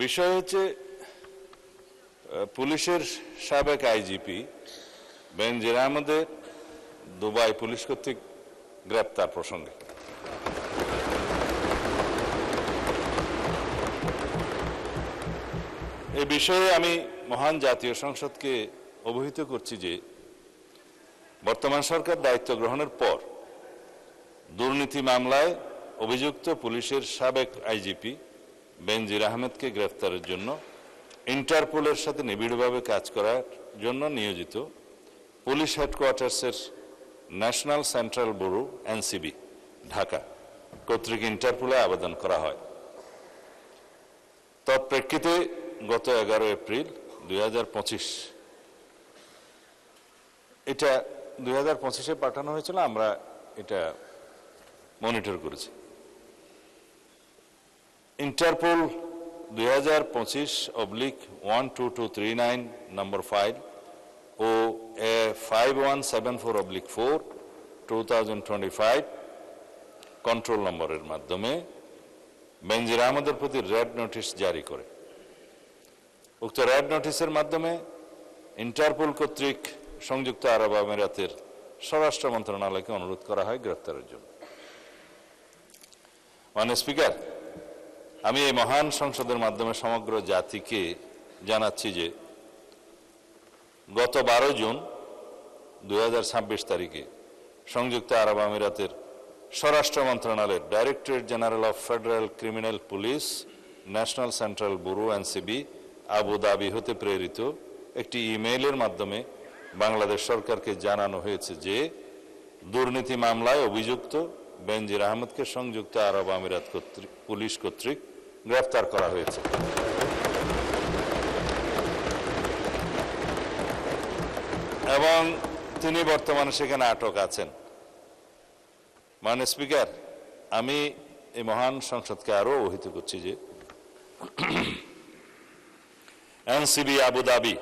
বিষয় হচ্ছে পুলিশের সাবেক আইজিপি বেনজির আহমেদের দুবাই পুলিশ কর্তৃক গ্রেপ্তার প্রসঙ্গে এই বিষয়ে আমি মহান জাতীয় সংসদকে অবহিত করছি যে বর্তমান সরকার দায়িত্ব গ্রহণের পর দুর্নীতি মামলায় অভিযুক্ত পুলিশের সাবেক আইজিপি বেনজির আহমেদকে গ্রেফতারের জন্য ইন্টারপোলের সাথে নিবিড়ভাবে কাজ করার জন্য নিয়োজিত পুলিশ হেডকোয়ার্টার্সের national central bureau NCB Dhaka কর্তৃক ইন্টারপোলে আবেদন করা হয়। তৎপ্রেক্ষিতে গত 11 এপ্রিল 2025 এটা 2025-এ পাঠানো হয়েছিল, আমরা এটা মনিটর করেছি। ইন্টারপোল 2025/12239 নম্বর ফাইল ও 5174/4 2025 কন্ট্রোল নম্বরের মাধ্যমে বেনজির আহমেদের প্রতি রেড নোটিশ জারি করে। উক্ত রেড নোটিশের মাধ্যমে ইন্টারপোল কর্তৃক সংযুক্ত আরব আমিরাতের স্বরাষ্ট্র মন্ত্রণালয়কে অনুরোধ করা হয় গ্রেফতারের জন্য। মাননীয় স্পিকার, আমি এই মহান সংসদের মাধ্যমে সমগ্র জাতিকে জানাচ্ছি যে গত 12 জুন 2026 তারিখে সংযুক্ত আরব আমিরাতের স্বরাষ্ট্র মন্ত্রণালয়ের directorate general of federal criminal police national central bureau NCB Abu Dhabi হতে প্রেরিত একটি ইমেইলের মাধ্যমে বাংলাদেশ সরকারকে জানানো হয়েছে যে দুর্নীতি মামলায় অভিযুক্ত বেনজির আহমেদকে সংযুক্ত আরব আমিরাত পুলিশ কর্তৃক গ্রেফতার করা হয়েছে এবং তিনি বর্তমানে সেখানে আটক আছেন। মাননীয় স্পিকার, আমি এই মহান সংসদকে আরো অবহিত করছি যে এনসিবি আবু ধাবি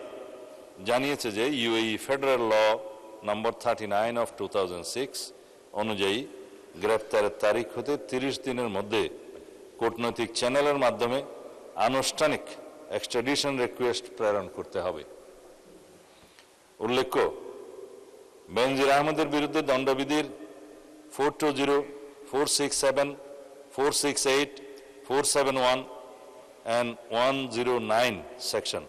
জানিয়েছে যে UAE federal law number 39 of 2006 অনুযায়ী গ্রেফতারের তারিখ হতে 30 দিনের মধ্যে কূটনৈতিক চ্যানেলের মাধ্যমে আনুষ্ঠানিক এক্সট্রাডিশন রিকোয়েস্ট প্রেরণ করতে হবে। উল্লেখ্য, বেনজির আহমেদের বিরুদ্ধে দণ্ডবিধির 420, 467, 468, 471 and 109 সেকশন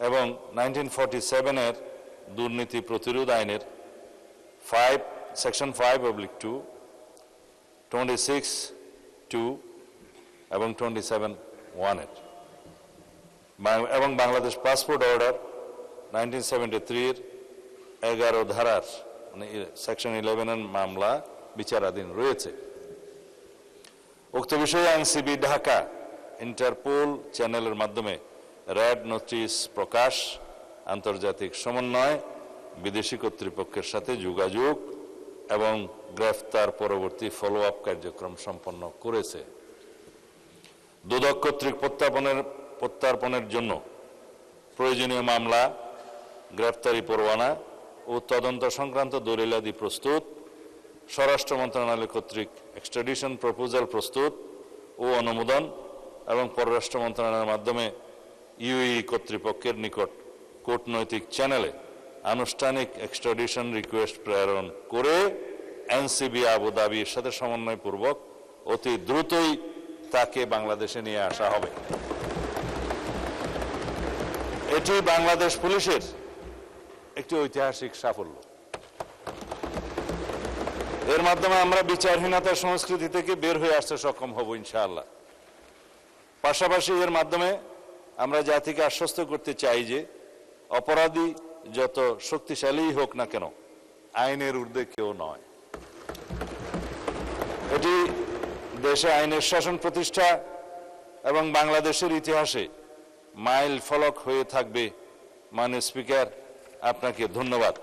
এবং 1947-এর দুর্নীতি প্রতিরোধ আইনের সেকশন 5/2, 26(2) এবং 27(1) এবং বাংলাদেশ পাসপোর্ট অর্ডার 1973-এর 11 ধারার মানে সেকশন 11-এর মামলা বিচারাধীন রয়েছে। উক্ত বিষয়ে এনসিবি ঢাকা ইন্টারপোল চ্যানেলের মাধ্যমে রেড নোটিশ প্রকাশ, আন্তর্জাতিক সমন্বয়, বিদেশি কর্তৃপক্ষের সাথে যোগাযোগ এবং গ্রেফতার পরবর্তী ফলো আপ কার্যক্রম সম্পন্ন করেছে। দুদক কর্তৃক প্রত্যার্পণের জন্য প্রয়োজনীয় মামলা, গ্রেফতারি পরোয়ানা ও তদন্ত সংক্রান্ত দলিলাদি প্রস্তুত, স্বরাষ্ট্র মন্ত্রণালয় কর্তৃক এক্সট্রাডিশন প্রপোজাল প্রস্তুত ও অনুমোদন এবং পররাষ্ট্র মন্ত্রণালয়ের মাধ্যমে ইউএই কর্তৃপক্ষের নিকট কূটনৈতিক চ্যানেলে আনুষ্ঠানিক এক্সট্রাডিশন রিকোয়েস্ট প্রেরণ করে এনসিবি আবু ধাবির সাথে সমন্বয়পূর্বক অতি দ্রুতই তাকে বাংলাদেশে নিয়ে আসা হবে। এটি বাংলাদেশ পুলিশের একটি ঐতিহাসিক সাফল্য। এর মাধ্যমে আমরা বিচারহীনতার সংস্কৃতি থেকে বের হয়ে আসতে সক্ষম হব ইনশাআল্লাহ। পাশাপাশি এর মাধ্যমে আমরা জাতিকে আশ্বস্ত করতে চাই যে অপরাধী যত শক্তিশালী হোক না কেন, আইনের ঊর্ধ্বে কেউ নয়। এটি দেশে আইনের শাসন প্রতিষ্ঠা এবং বাংলাদেশের ইতিহাসে মাইল ফলক হয়ে থাকবে। মাননীয় স্পিকার, আপনাকে ধন্যবাদ।